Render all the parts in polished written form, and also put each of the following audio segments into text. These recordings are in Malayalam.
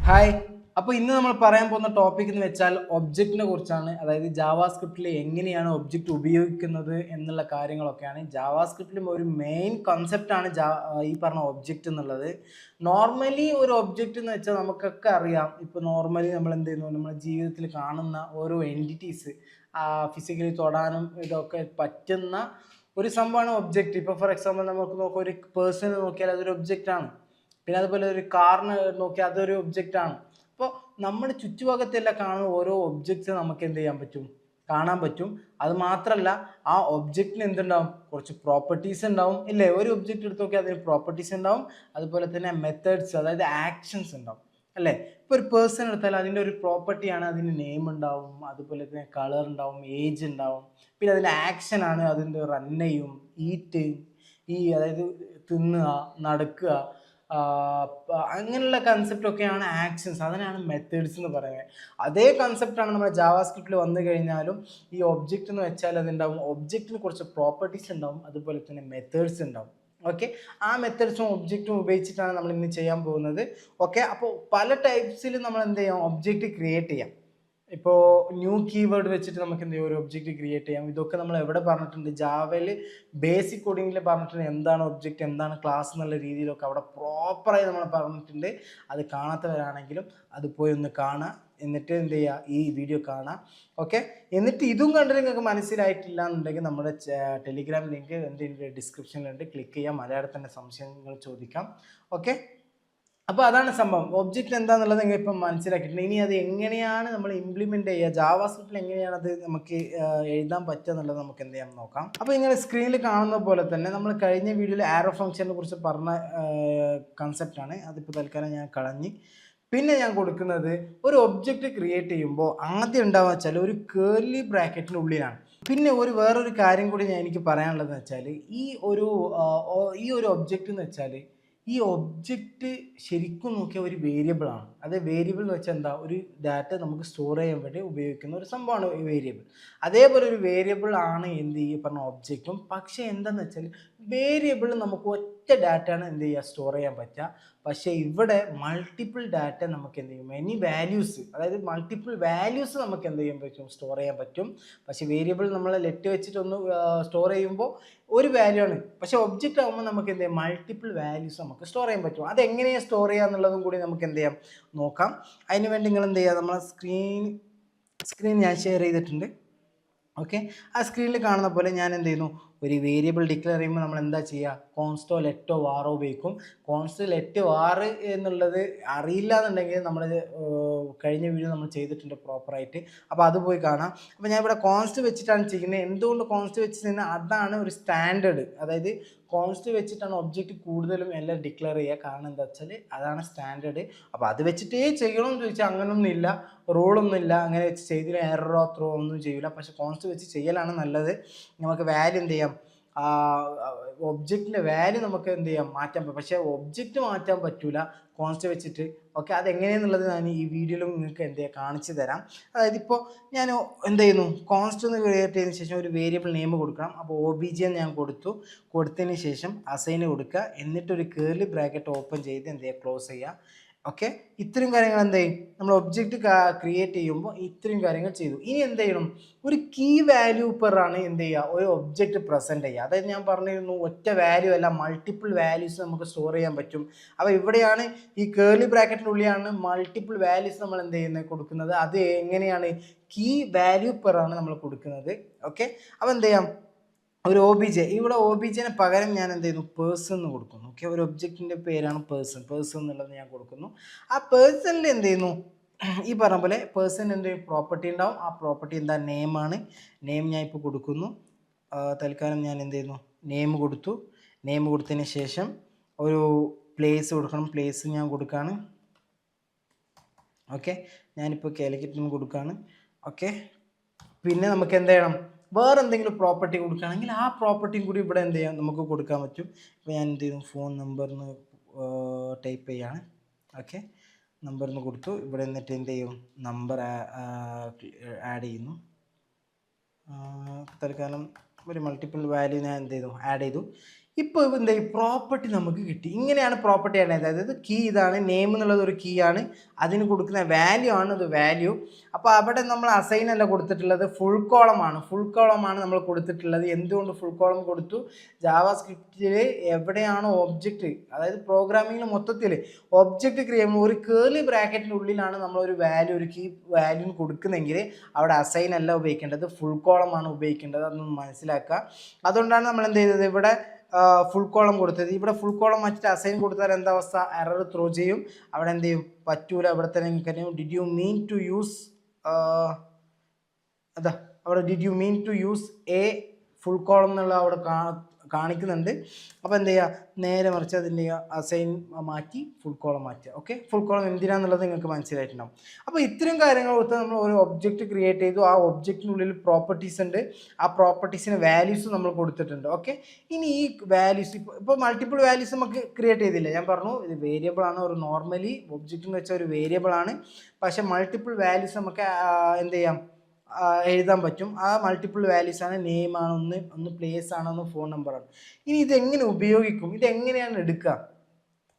ഹായ്. അപ്പോൾ ഇന്ന് നമ്മൾ പറയാൻ പോകുന്ന ടോപ്പിക് എന്ന് വെച്ചാൽ ഒബ്ജക്റ്റിനെ കുറിച്ചാണ്. അതായത് ജാവാസ്ക്രിപ്റ്റിൽ എങ്ങനെയാണ് ഒബ്ജക്റ്റ് ഉപയോഗിക്കുന്നത് എന്നുള്ള കാര്യങ്ങളൊക്കെയാണ്. ജാവാസ്ക്രിപ്റ്റിലും ഒരു മെയിൻ കൺസെപ്റ്റാണ് ഈ പറഞ്ഞ ഒബ്ജക്റ്റ് എന്നുള്ളത്. നോർമലി ഒരു ഒബ്ജക്റ്റ് എന്ന് വെച്ചാൽ നമുക്കൊക്കെ അറിയാം. ഇപ്പോൾ നോർമലി നമ്മൾ എന്ത് ചെയ്യുന്നു, നമ്മുടെ ജീവിതത്തിൽ കാണുന്ന ഓരോ എൻറ്റിറ്റീസ് ഫിസിക്കലി തൊടാനും ഇതൊക്കെ പറ്റുന്ന ഒരു സംഭവമാണ് ഒബ്ജക്റ്റ്. ഇപ്പോൾ ഫോർ എക്സാമ്പിൾ നമുക്ക് നോക്കാം, ഒരു പേഴ്സൺ നോക്കിയാൽ അതൊരു ഒബ്ജക്റ്റാണ്. പിന്നെ അതുപോലെ ഒരു കാറിന് നോക്കിയാൽ അതൊരു ഒബ്ജക്റ്റ് ആണ്. അപ്പോൾ നമ്മുടെ ചുറ്റുഭാഗത്തെല്ലാം കാണുന്ന ഓരോ ഒബ്ജക്ട്സ് നമുക്ക് എന്ത് ചെയ്യാൻ പറ്റും, കാണാൻ പറ്റും. അത് മാത്രമല്ല, ആ ഒബ്ജക്റ്റിന് എന്തുണ്ടാവും, കുറച്ച് പ്രോപ്പർട്ടീസ് ഉണ്ടാവും ഇല്ലേ. ഒരു ഒബ്ജക്റ്റ് എടുത്ത് നോക്കിയാൽ അതിന് പ്രോപ്പർട്ടീസ് ഉണ്ടാവും, അതുപോലെ തന്നെ മെത്തേഡ്സ്, അതായത് ആക്ഷൻസ് ഉണ്ടാവും അല്ലേ. ഇപ്പോൾ ഒരു പേഴ്സൺ എടുത്താൽ അതിൻ്റെ ഒരു പ്രോപ്പർട്ടിയാണ്, അതിന് നെയിം ഉണ്ടാവും, അതുപോലെ തന്നെ കളർ ഉണ്ടാവും, ഏജ് ഉണ്ടാവും. പിന്നെ അതിൻ്റെ ആക്ഷനാണ് അതിൻ്റെ റൺ ചെയ്യും, ഈറ്റ്, അതായത് തിന്നുക, നടക്കുക, അങ്ങനെയുള്ള കൺസെപ്റ്റൊക്കെയാണ് ആക്ഷൻസ്. അതിനാണ് മെത്തേഡ്സ് എന്ന് പറയുന്നത്. അതേ കൺസെപ്റ്റാണ് നമ്മുടെ ജാവാസ്ക്രിപ്റ്റിൽ വന്നു കഴിഞ്ഞാലും ഈ ഒബ്ജക്റ്റ് എന്ന് വെച്ചാൽ അതുണ്ടാവും, ഒബ്ജക്റ്റിന് കുറച്ച് പ്രോപ്പർട്ടീസ് ഉണ്ടാവും, അതുപോലെ തന്നെ മെത്തേഡ്സ് ഉണ്ടാവും. ഓക്കെ, ആ മെത്തേഡ്സും ഒബ്ജക്റ്റും ഉപയോഗിച്ചിട്ടാണ് നമ്മൾ ഇന്ന് ചെയ്യാൻ പോകുന്നത്. ഓക്കെ, അപ്പോൾ പല ടൈപ്സിൽ നമ്മൾ എന്ത് ചെയ്യാം, ഒബ്ജക്റ്റ് ക്രിയേറ്റ് ചെയ്യാം. ഇപ്പോൾ ന്യൂ കീവേഡ് വെച്ചിട്ട് നമുക്ക് എന്ത് ചെയ്യാം, ഒരു ഒബ്ജക്റ്റ് ക്രിയേറ്റ് ചെയ്യാം. ഇതൊക്കെ നമ്മൾ എവിടെ പറഞ്ഞിട്ടുണ്ട്, ജാവയിൽ ബേസിക് കോഡിങ്ങിൽ പറഞ്ഞിട്ടുണ്ട്. എന്താണ് ഒബ്ജക്റ്റ്, എന്താണ് ക്ലാസ് എന്നുള്ള രീതിയിലൊക്കെ അവിടെ പ്രോപ്പറായി നമ്മൾ പറഞ്ഞിട്ടുണ്ട്. അത് കാണാത്തവരാണെങ്കിലും അത് പോയി ഒന്ന് കാണുക, എന്നിട്ട് എന്ത് ചെയ്യുക, ഈ വീഡിയോ കാണാം. ഓക്കെ, എന്നിട്ട് ഇതും കണ്ടിട്ട് നിങ്ങൾക്ക് മനസ്സിലായിട്ടില്ല എന്നുണ്ടെങ്കിൽ നമ്മുടെ ടെലിഗ്രാം ലിങ്ക് എൻ്റെ ഡിസ്ക്രിപ്ഷനിലുണ്ട്, ക്ലിക്ക് ചെയ്യാം. മലയാളത്തിൽ തന്നെ സംശയങ്ങൾ ചോദിക്കാം. ഓക്കെ, അപ്പോൾ അതാണ് സംഭവം. ഒബ്ജക്റ്റ് എന്താണെന്നുള്ളത് നിങ്ങൾ ഇപ്പം മനസ്സിലാക്കിയിട്ടുണ്ട്. ഇനി അത് എങ്ങനെയാണ് നമ്മൾ ഇംപ്ലിമെൻറ്റ് ചെയ്യുക, ജാവാസ്ക്രിപ്റ്റിൽ എങ്ങനെയാണ് അത് നമുക്ക് എഴുതാൻ പറ്റുക എന്നുള്ളത് നമുക്ക് എന്ത് ചെയ്യാൻ നോക്കാം. അപ്പോൾ ഇങ്ങനെ സ്ക്രീനിൽ കാണുന്ന പോലെ തന്നെ നമ്മൾ കഴിഞ്ഞ വീഡിയോയിൽ ആരോ ഫംഗ്ഷനെ കുറിച്ച് പറഞ്ഞ കൺസെപ്റ്റാണ്. അതിപ്പോൾ തൽക്കാലം ഞാൻ കളഞ്ഞ്. പിന്നെ ഞാൻ കൊടുക്കുന്നത്, ഒരു ഒബ്ജക്റ്റ് ക്രിയേറ്റ് ചെയ്യുമ്പോൾ ആദ്യം ഉണ്ടാവുക വെച്ചാൽ ഒരു കേർലി ബ്രാക്കറ്റിൻ്റെ ഉള്ളിലാണ്. പിന്നെ വേറൊരു കാര്യം കൂടി എനിക്ക് പറയാനുള്ളതെന്ന് വെച്ചാൽ, ഈ ഒരു ഒബ്ജക്റ്റ് എന്ന് വെച്ചാൽ, ഈ ഒബ്ജക്റ്റ് ശരിക്കും നോക്കിയാൽ ഒരു വേരിയബിളാണ്. അത് വേരിയബിൾ എന്ന് വെച്ചാൽ എന്താ, ഒരു ഡാറ്റ നമുക്ക് സ്റ്റോർ ചെയ്യാൻ വേണ്ടി ഉപയോഗിക്കുന്ന ഒരു സംഭവമാണ് ഈ വേരിയബിൾ. അതേപോലെ ഒരു വേരിയബിൾ ആണ് എന്ത് ഈ പറഞ്ഞ ഒബ്ജക്റ്റും. പക്ഷേ എന്താണെന്ന് വെച്ചാൽ, വേരിയബിൾ നമുക്ക് ഒറ്റ ഡാറ്റയാണ് എന്ത് ചെയ്യുക, സ്റ്റോർ ചെയ്യാൻ പറ്റുക. പക്ഷേ ഇവിടെ മൾട്ടിപ്പിൾ ഡാറ്റ നമുക്ക് എന്ത് ചെയ്യും, മെനി വാല്യൂസ്, അതായത് മൾട്ടിപ്പിൾ വാല്യൂസ് നമുക്ക് എന്ത് ചെയ്യാൻ പറ്റും, സ്റ്റോർ ചെയ്യാൻ പറ്റും. പക്ഷേ വേരിയബിൾ നമ്മൾ ലെറ്റ് വെച്ചിട്ടൊന്ന് സ്റ്റോർ ചെയ്യുമ്പോൾ ഒരു വാല്യൂ ആണ്. പക്ഷേ ഒബ്ജക്റ്റ് ആകുമ്പോൾ നമുക്ക് എന്ത് ചെയ്യാം, മൾട്ടിപ്പിൾ വാല്യൂസ് നമുക്ക് സ്റ്റോർ ചെയ്യാൻ പറ്റും. അതെങ്ങനെയാണ് സ്റ്റോർ ചെയ്യുക എന്നുള്ളതും കൂടി നമുക്ക് എന്ത് ചെയ്യാം, നോക്കാം. അതിന് വേണ്ടി നിങ്ങൾ എന്ത് ചെയ്യുക, നമ്മളെ സ്ക്രീൻ ഞാൻ ഷെയർ ചെയ്തിട്ടുണ്ട്. ഓക്കെ, ആ സ്ക്രീനിൽ കാണുന്ന പോലെ ഞാൻ എന്ത് ചെയ്യുന്നു, ഒരു വേരിയബിൾ ഡിക്ലെയർ ചെയ്യുമ്പോൾ നമ്മൾ എന്താ ചെയ്യുക, കോൺസ്റ്റോ ലെറ്റോ വാറോ ഉപയോഗിക്കും. കോൺസ്റ്റോ ലെറ്റ് വാറ് എന്നുള്ളത് അറിയില്ല എന്നുണ്ടെങ്കിൽ നമ്മൾ കഴിഞ്ഞ വീഡിയോ നമ്മൾ ചെയ്തിട്ടുണ്ട് പ്രോപ്പറായിട്ട്. അപ്പോൾ അത് പോയി കാണാം. അപ്പോൾ ഞാൻ ഇവിടെ കോൺസ്റ്റ് വെച്ചിട്ടാണ് ചെയ്യുന്നത്. എന്തുകൊണ്ട് കോൺസ്റ്റ് വെച്ച് ചെയ്യുന്നത്, അതാണ് ഒരു സ്റ്റാൻഡേർഡ്. അതായത് കോൺസ്റ്റ് വെച്ചിട്ടാണ് ഒബ്ജക്റ്റ് കൂടുതലും എല്ലാം ഡിക്ലെയർ ചെയ്യുക. കാരണം എന്താ വെച്ചാൽ അതാണ് സ്റ്റാൻഡേർഡ്. അപ്പോൾ അത് വെച്ചിട്ടേ ചെയ്യണമെന്ന് ചോദിച്ചാൽ അങ്ങനൊന്നും ഇല്ല, റൂളൊന്നും ഇല്ല. അങ്ങനെ വെച്ച് ചെയ്തില്ല എററോ ത്രോ ഒന്നും ചെയ്യില്ല. പക്ഷേ കോൺസ്റ്റ് വെച്ച് ചെയ്യലാണ് നല്ലത്. നമുക്ക് വാല്യൂ എന്ത് ചെയ്യാം, ഒബ്ജക്റ്റിൻ്റെ വാല്യൂ നമുക്ക് എന്ത് ചെയ്യാം, മാറ്റാൻ പറ്റും. പക്ഷേ ഒബ്ജക്റ്റ് മാറ്റാൻ പറ്റില്ല കോൺസ്റ്റ് വെച്ചിട്ട്. ഓക്കെ, അതെങ്ങനെയെന്നുള്ളത് ഞാൻ ഈ വീഡിയോയിലും നിങ്ങൾക്ക് എന്ത് ചെയ്യാം, കാണിച്ചു തരാം. അതായത് ഇപ്പോൾ ഞാൻ എന്ത് ചെയ്യുന്നു, കോൺസ്റ്റ് ഒന്ന് ക്രിയേറ്റ് ചെയ്തതിന് ശേഷം ഒരു വേരിയബിൾ നെയിം കൊടുക്കണം. അപ്പോൾ OBJ ഞാൻ കൊടുത്തതിന് ശേഷം അസൈന് കൊടുക്കുക. എന്നിട്ടൊരു കേർലി ബ്രാക്കറ്റ് ഓപ്പൺ ചെയ്ത് എന്ത് ചെയ്യുക, ക്ലോസ് ചെയ്യുക. ഓക്കെ, ഇത്രയും കാര്യങ്ങൾ എന്ത് ചെയ്യും, നമ്മൾ ഒബ്ജക്റ്റ് ക്രിയേറ്റ് ചെയ്യുമ്പോൾ ഇത്രയും കാര്യങ്ങൾ ചെയ്തു. ഇനി എന്ത് ചെയ്യണം, ഒരു കീ വാല്യൂ പെറാണ് എന്ത് ചെയ്യുക, ഒരു ഒബ്ജക്റ്റ് പ്രസൻറ്റ് ചെയ്യുക. അതായത് ഞാൻ പറഞ്ഞിരുന്നു, ഒറ്റ വാല്യൂ അല്ല, മൾട്ടിപ്പിൾ വാല്യൂസ് നമുക്ക് സ്റ്റോർ ചെയ്യാൻ പറ്റും. അപ്പോൾ ഇവിടെയാണ് ഈ കേർലി ബ്രാക്കറ്റിനുള്ളിലാണ് മൾട്ടിപ്പിൾ വാല്യൂസ് നമ്മൾ എന്ത് ചെയ്യുന്നത്, കൊടുക്കുന്നത്. അത് എങ്ങനെയാണ്, കീ വാല്യൂ പെറാണ് നമ്മൾ കൊടുക്കുന്നത്. ഓക്കെ, അപ്പോൾ എന്ത് ചെയ്യാം, ഒരു OBJ, ഇവിടെ OBJന് പകരം ഞാൻ എന്ത് ചെയ്യുന്നു, പേഴ്സൺ എന്ന് കൊടുക്കുന്നു. ഓക്കെ, ഒരു ഒബ്ജക്റ്റിൻ്റെ പേരാണ് പേഴ്സൺ എന്നുള്ളത് ഞാൻ കൊടുക്കുന്നു. ആ പേഴ്സണിൽ എന്ത് ചെയ്യുന്നു, ഈ പറഞ്ഞ പോലെ പേഴ്സൺ എന്ത് പ്രോപ്പർട്ടി ഉണ്ടാവും. ആ പ്രോപ്പർട്ടി എന്താ, നെയിമാണ്. നെയിം ഞാൻ ഇപ്പോൾ കൊടുക്കുന്നു. തൽക്കാലം ഞാൻ എന്ത് ചെയ്യുന്നു, നെയിം കൊടുത്തു. നെയിം കൊടുത്തതിന് ശേഷം ഒരു പ്ലേസ് കൊടുക്കണം. പ്ലേസ് ഞാൻ കൊടുക്കുകയാണ്. ഓക്കെ, ഞാനിപ്പോൾ കാലിക്കറ്റിന് കൊടുക്കുകയാണ്. ഓക്കെ, പിന്നെ നമുക്ക് എന്ത് ചെയ്യണം, വേറെ എന്തെങ്കിലും പ്രോപ്പർട്ടി കൊടുക്കുകയാണെങ്കിൽ ആ പ്രോപ്പർട്ടിയും കൂടി ഇവിടെ എന്ത് ചെയ്യാം, നമുക്ക് കൊടുക്കാൻ പറ്റും. ഇപ്പോൾ ഞാൻ എന്ത് ചെയ്യും, ഫോൺ നമ്പറിന് ടൈപ്പ് ചെയ്യാണ്. ഓക്കെ, നമ്പറിന് കൊടുത്തു. ഇവിടെ എന്നിട്ട് എന്ത് ചെയ്യും, നമ്പർ ആഡ് ചെയ്യുന്നു. തൽക്കാലം ഒരു മൾട്ടിപ്പിൾ വാല്യൂ ഞാൻ എന്ത് ചെയ്തു, ആഡ് ചെയ്തു. ഇപ്പോൾ എന്താ ഈ പ്രോപ്പർട്ടി നമുക്ക് കിട്ടി. ഇങ്ങനെയാണ് പ്രോപ്പർട്ടി ആണ്. അതായത് കീ ഇതാണ്, നെയിം എന്നുള്ളത് ഒരു കീ ആണ്, അതിന് കൊടുക്കുന്ന വാല്യൂ ആണ് ഇത് വാല്യൂ. അപ്പോൾ അവിടെ നമ്മൾ അസൈൻ അല്ല കൊടുത്തിട്ടുള്ളത്, ഫുൾ കോളമാണ്. ഫുൾ കോളമാണ് നമ്മൾ കൊടുത്തിട്ടുള്ളത്. എന്തുകൊണ്ട് ഫുൾ കോളം കൊടുത്തു? ജാവാസ്ക്രിപ്റ്റിൽ എവിടെയാണോ ഒബ്ജക്റ്റ്, അതായത് പ്രോഗ്രാമിങ്ങിൽ മൊത്തത്തിൽ ഒബ്ജക്റ്റ് ക്രിയേറ്റ് ചെയ്യുമ്പോൾ ഒരു കേർലി ബ്രാക്കറ്റിനുള്ളിലാണ് നമ്മൾ ഒരു വാല്യൂ, ഒരു കീ വാല്യൂ കൊടുക്കുന്നെങ്കിൽ അവിടെ അസൈൻ അല്ല ഉപയോഗിക്കേണ്ടത്, ഫുൾ കോളമാണ് ഉപയോഗിക്കേണ്ടത്. അതൊന്ന് മനസ്സിലാക്കുക. അതുകൊണ്ടാണ് നമ്മൾ എന്ത് ചെയ്തത്, ഇവിടെ ഫുൾ കോളം കൊടുത്തത്. ഇവിടെ ഫുൾ കോളം മാറ്റിയിട്ട് അസൈൻ കൊടുത്താൽ എന്താ അവസ്ഥ? എറർ ത്രോ ചെയ്യും. അവിടെ എന്ത് ചെയ്യും? പറ്റൂല. അവിടെ തന്നെ എനിക്കറിയാം did you mean to use അതാ അവിടെ did you mean to use a full column എന്നുള്ള അവിടെ കാണിക്കുന്നുണ്ട്. അപ്പോൾ എന്ത് ചെയ്യുക, നേരെ മറിച്ച് അതിൻ്റെ അസൈൻ മാറ്റി ഫുൾ കോളം മാറ്റുക. ഓക്കെ, ഫുൾ കോളം എന്തിനാന്നുള്ളത് നിങ്ങൾക്ക് മനസ്സിലായിട്ടുണ്ടാവും. അപ്പോൾ ഇത്തരം കാര്യങ്ങൾ കൊടുത്ത് നമ്മൾ ഒരു ഒബ്ജക്റ്റ് ക്രിയേറ്റ് ചെയ്തു. ആ ഒബ്ജക്റ്റിനുള്ളിൽ പ്രോപ്പർട്ടീസ് ഉണ്ട്, ആ പ്രോപ്പർട്ടീസിന് വാല്യൂസ് നമ്മൾ കൊടുത്തിട്ടുണ്ട്. ഓക്കെ, ഇനി ഈ വാല്യൂസ് ഇപ്പോൾ മൾട്ടിപ്പിൾ വാല്യൂസ് നമുക്ക് ക്രിയേറ്റ് ചെയ്തില്ല. ഞാൻ പറഞ്ഞു ഇത് വേരിയബിൾ ആണ്, ഒരു നോർമലി ഒബ്ജക്റ്റ് എന്ന് വെച്ചാൽ ഒരു വേരിയബിൾ ആണ്. പക്ഷേ മൾട്ടിപ്പിൾ വാല്യൂസ് നമുക്ക് എന്ത് ചെയ്യാം, എഴുതാൻ പറ്റും. ആ മൾട്ടിപ്പിൾ വാല്യൂസ് ആണ്, നെയിം ആണ്, ഒന്ന് പ്ലേസ് ആണ്, ഒന്ന് ഫോൺ നമ്പറാണ്. ഇനി ഇതെങ്ങനെ ഉപയോഗിക്കും, ഇതെങ്ങനെയാണ് എടുക്കുക,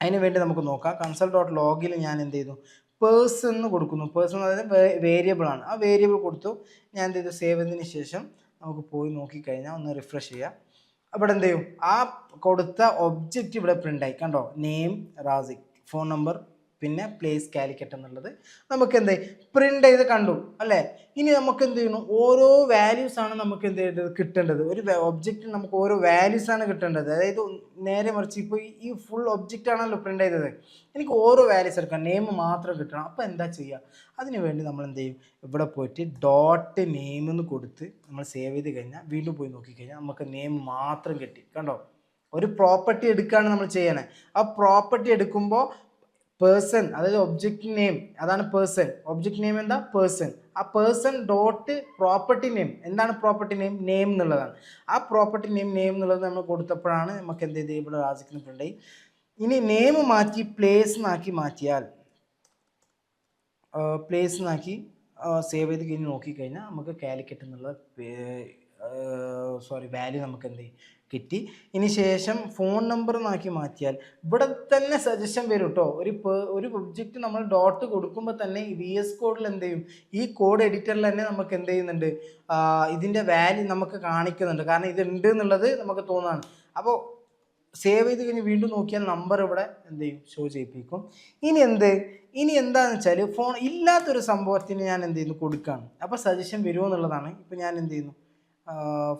അതിന് വേണ്ടി നമുക്ക് നോക്കാം. കൺസോൾ ഡോട്ട് ലോഗിൽ ഞാൻ എന്ത് ചെയ്തു, പേഴ്സൺ എന്ന് കൊടുക്കുന്നു. പേഴ്സൺ അതായത് വേരിയബിൾ ആണ്. ആ വേരിയബിൾ കൊടുത്തു. ഞാൻ എന്ത് ചെയ്തു, സേവ് ചെയ്തതിന് ശേഷം നമുക്ക് പോയി നോക്കിക്കഴിഞ്ഞാൽ ഒന്ന് റിഫ്രഷ് ചെയ്യാം. അവിടെ എന്ത് ചെയ്യും, ആ കൊടുത്ത ഒബ്ജക്റ്റ് ഇവിടെ പ്രിൻ്റ് ആയി. കണ്ടോ, നെയിം റാസിക്, ഫോൺ നമ്പർ, പിന്നെ പ്ലേസ് കാലിക്കറ്റ് എന്നുള്ളത് നമുക്ക് എന്ത് പ്രിൻ്റ് ചെയ്ത് കണ്ടു അല്ലേ. ഇനി നമുക്ക് എന്ത് ചെയ്യുന്നു, ഓരോ വാല്യൂസ് ആണ് നമുക്ക് എന്ത് ചെയ്യേണ്ടത്, കിട്ടേണ്ടത്. ഒരു ഒബ്ജക്റ്റിന് നമുക്ക് ഓരോ വാല്യൂസ് ആണ് കിട്ടേണ്ടത്. അതായത് നേരെ മറിച്ച് ഇപ്പോൾ ഈ ഫുൾ ഒബ്ജക്റ്റ് ആണല്ലോ പ്രിൻ്റ് ചെയ്തത്, എനിക്ക് ഓരോ വാല്യൂസ് എടുക്കാം, നെയിം മാത്രം കിട്ടണം. അപ്പോൾ എന്താ ചെയ്യുക, അതിന് വേണ്ടി നമ്മൾ എന്ത് ചെയ്യും, ഇവിടെ പോയിട്ട് ഡോട്ട് നെയിം എന്ന് കൊടുത്ത് നമ്മൾ സേവ് ചെയ്ത് കഴിഞ്ഞാൽ വീണ്ടും പോയി നോക്കിക്കഴിഞ്ഞാൽ നമുക്ക് നെയിം മാത്രം കിട്ടി. കണ്ടോ, ഒരു പ്രോപ്പർട്ടി എടുക്കുകയാണ് നമ്മൾ ചെയ്യണേ. ആ പ്രോപ്പർട്ടി എടുക്കുമ്പോൾ പേഴ്സൺ, അതായത് ഒബ്ജക്റ്റ് നെയിം, അതാണ് പേഴ്സൺ. ഒബ്ജക്റ്റ് നെയിം എന്താ, പേഴ്സൺ. ആ പേഴ്സൺ ഡോട്ട് പ്രോപ്പർട്ടി നെയിം, എന്താണ് പ്രോപ്പർട്ടി നെയിം, നെയിം എന്നുള്ളതാണ്. ആ പ്രോപ്പർട്ടി നെയിം എന്നുള്ളത് നമ്മൾ കൊടുത്തപ്പോഴാണ് നമുക്ക് എന്ത് ചെയ്ത് ഇവിടെ റാസിക്കിന് പ്രിൻ്റായി. ഇനി നെയിം മാറ്റി പ്ലേസ് എന്നാക്കി മാറ്റിയാൽ, പ്ലേസ് എന്നാക്കി സേവ് ചെയ്ത് കഴിഞ്ഞ് നോക്കിക്കഴിഞ്ഞാൽ നമുക്ക് കാലിക്കറ്റ് എന്നുള്ള വാല്യൂ നമുക്ക് എന്ത് ചെയ്യും, കിട്ടി. ഇനി ശേഷം ഫോൺ നമ്പർ എന്നാക്കി മാറ്റിയാൽ ഇവിടെ തന്നെ സജഷൻ വരും കേട്ടോ. ഒരു ഒബ്ജക്റ്റ് നമ്മൾ ഡോട്ട് കൊടുക്കുമ്പോൾ തന്നെ ഈ VS കോഡിൽ എന്ത് ചെയ്യും, ഈ കോഡ് എഡിറ്ററിൽ തന്നെ നമുക്ക് എന്ത് ചെയ്യുന്നുണ്ട്, ഇതിൻ്റെ വാല്യൂ നമുക്ക് കാണിക്കുന്നുണ്ട്. കാരണം ഇത് ഉണ്ട് എന്നുള്ളത് നമുക്ക് തോന്നുകയാണ്. അപ്പോൾ സേവ് ചെയ്ത് കഴിഞ്ഞ് വീണ്ടും നോക്കിയാൽ നമ്പർ ഇവിടെ എന്ത് ചെയ്യും, ഷോ ചെയ്യിപ്പിക്കും. ഇനി എന്താണെന്ന് വെച്ചാൽ ഫോൺ ഇല്ലാത്തൊരു സംഭവത്തിന് ഞാൻ എന്ത് ചെയ്യുന്നു, കൊടുക്കുകയാണ്. അപ്പോൾ സജഷൻ വരുമോ എന്നുള്ളതാണ്. ഇപ്പോൾ ഞാൻ എന്ത് ചെയ്യുന്നു,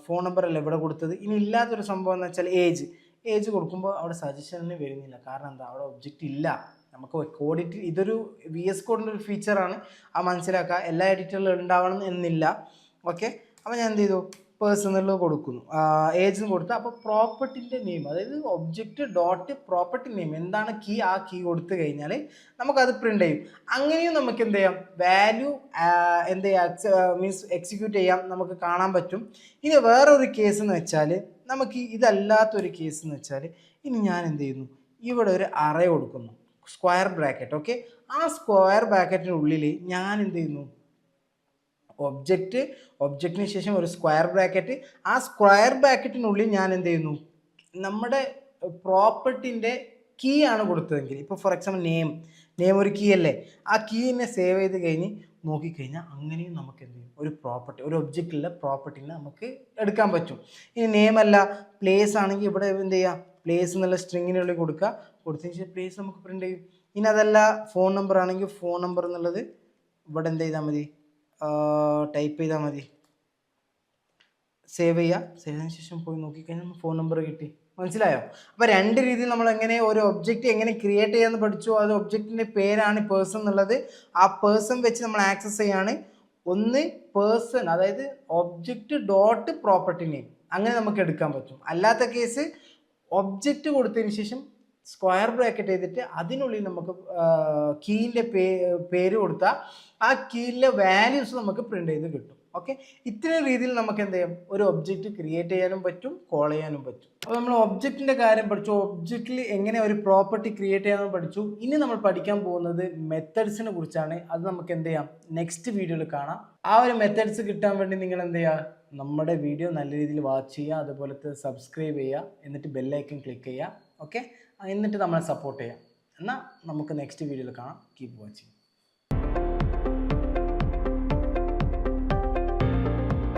ഫോൺ നമ്പറല്ല ഇവിടെ കൊടുത്തത്. ഇനി ഇല്ലാത്തൊരു സംഭവം എന്ന് വെച്ചാൽ ഏജ് കൊടുക്കുമ്പോൾ അവിടെ സജഷന് വരുന്നില്ല. കാരണം എന്താ, അവിടെ ഒബ്ജക്റ്റ് ഇല്ല. നമുക്ക് കോഡിറ്റ് ഇതൊരു VS കോഡിൻ്റെ ഒരു ഫീച്ചറാണ്, ആ മനസ്സിലാക്കുക. എല്ലാ എഡിറ്ററിലും ഉണ്ടാവണം എന്നില്ല. ഓക്കെ, അപ്പോൾ ഞാൻ എന്ത് ചെയ്തു, പേഴ്സണൽ കൊടുക്കുന്നു, ഏജ് കൊടുത്തു. അപ്പോൾ പ്രോപ്പർട്ടിൻ്റെ നെയിം, അതായത് ഒബ്ജക്റ്റ് ഡോട്ട് പ്രോപ്പർട്ടി നെയിം എന്താണ് കീ, ആ കീ കൊടുത്തു കഴിഞ്ഞാൽ നമുക്കത് പ്രിൻ്റ് ചെയ്യും. അങ്ങനെയും നമുക്ക് എന്ത് ചെയ്യാം, വാല്യൂ എന്ത് ചെയ്യാം, മീൻസ് എക്സിക്യൂട്ട് ചെയ്യാം, നമുക്ക് കാണാൻ പറ്റും. ഇനി വേറൊരു കേസ് എന്ന് വെച്ചാൽ, നമുക്ക് ഇതല്ലാത്തൊരു കേസ് എന്ന് വെച്ചാൽ, ഇനി ഞാൻ എന്ത് ചെയ്യുന്നു, ഇവിടെ ഒരു അറേ കൊടുക്കുന്നു, സ്ക്വയർ ബ്രാക്കറ്റ്. ഓക്കെ, ആ സ്ക്വയർ ബ്രാക്കറ്റിനുള്ളിൽ ഞാൻ എന്ത് ചെയ്യുന്നു, ഒബ്ജക്റ്റിന് ശേഷം ഒരു സ്ക്വയർ ബ്രാക്കറ്റ്. ആ സ്ക്വയർ ബ്രാക്കറ്റിനുള്ളിൽ ഞാൻ എന്ത് ചെയ്യുന്നു, നമ്മുടെ പ്രോപ്പർട്ടിൻ്റെ കീ ആണ് കൊടുത്തതെങ്കിൽ, ഇപ്പോൾ ഫോർ എക്സാമ്പിൾ നെയിം ഒരു കീ അല്ലേ, ആ കീനെ സേവ് ചെയ്ത് കഴിഞ്ഞ് നോക്കിക്കഴിഞ്ഞാൽ അങ്ങനെയും നമുക്ക് എന്ത് ചെയ്യും, ഒരു പ്രോപ്പർട്ടി, ഒരു ഒബ്ജക്റ്റിലെ പ്രോപ്പർട്ടിനെ നമുക്ക് എടുക്കാൻ പറ്റും. ഇനി നെയിം അല്ല, പ്ലേസ് ആണെങ്കിൽ ഇവിടെ എന്ത് ചെയ്യുക, പ്ലേസ് എന്നുള്ള സ്ട്രിങ്ങിനുള്ളിൽ കൊടുത്തതിന് ശേഷം പ്ലേസ് നമുക്ക് പ്രിൻ്റ് ചെയ്യും. ഇനി അതല്ല, ഫോൺ നമ്പർ ആണെങ്കിൽ ഫോൺ നമ്പർ എന്നുള്ളത് ഇവിടെ എന്ത് ചെയ്താൽ മതി, ടൈപ്പ് ചെയ്താൽ മതി, സേവ് ചെയ്യുക. സേവ് ചെയ്തതിന് ശേഷം പോയി നോക്കിക്കഴിഞ്ഞാൽ ഫോൺ നമ്പർ കിട്ടി. മനസ്സിലായോ? അപ്പോൾ രണ്ട് രീതിയിൽ നമ്മൾ എങ്ങനെ ഒരു ഒബ്ജക്റ്റ് എങ്ങനെ ക്രിയേറ്റ് ചെയ്യാമെന്ന് പഠിച്ചു. അത് ഒബ്ജക്റ്റിൻ്റെ പേരാണ് പേഴ്സൺ എന്നുള്ളത്. ആ പേഴ്സൺ വെച്ച് നമ്മൾ ആക്സസ് ചെയ്യാണ്. ഒന്ന് പേഴ്സൺ, അതായത് ഒബ്ജക്റ്റ് ഡോട്ട് പ്രോപ്പർട്ടി നെയിം, അങ്ങനെ നമുക്ക് എടുക്കാൻ പറ്റും. അല്ലാത്ത കേസ് ഒബ്ജക്റ്റ് കൊടുത്തതിന് ശേഷം സ്ക്വയർ ബ്രാക്കറ്റ് ചെയ്തിട്ട് അതിനുള്ളിൽ നമുക്ക് കീൻ്റെ പേര് കൊടുത്താൽ ആ കീയിലെ വാല്യൂസ് നമുക്ക് പ്രിൻ്റ് ചെയ്ത് കിട്ടും. ഓക്കെ, ഇത്രയും രീതിയിൽ നമുക്ക് എന്ത് ചെയ്യാം, ഒരു ഒബ്ജക്റ്റ് ക്രിയേറ്റ് ചെയ്യാനും പറ്റും, കോൾ ചെയ്യാനും പറ്റും. അപ്പോൾ നമ്മൾ ഒബ്ജക്റ്റിൻ്റെ കാര്യം പഠിച്ചു, ഒബ്ജക്റ്റിൽ എങ്ങനെ ഒരു പ്രോപ്പർട്ടി ക്രിയേറ്റ് ചെയ്യാമെന്ന് പഠിച്ചു. ഇനി നമ്മൾ പഠിക്കാൻ പോകുന്നത് മെത്തേഡ്സിനെ കുറിച്ചാണ്. അത് നമുക്ക് എന്ത് ചെയ്യാം, നെക്സ്റ്റ് വീഡിയോയിൽ കാണാം. ആ ഒരു മെത്തേഡ്സ് കിട്ടാൻ വേണ്ടി നിങ്ങൾ എന്ത് ചെയ്യുക, നമ്മുടെ വീഡിയോ നല്ല രീതിയിൽ വാച്ച് ചെയ്യുക, അതുപോലത്തെ സബ്സ്ക്രൈബ് ചെയ്യുക, എന്നിട്ട് ബെല്ലൈക്കൺ ക്ലിക്ക് ചെയ്യുക. ഓക്കെ, എന്നിട്ട് നമ്മളെ സപ്പോർട്ട് ചെയ്യാം. എന്നാൽ നമുക്ക് നെക്സ്റ്റ് വീഡിയോയിൽ കാണാം. Keep watching.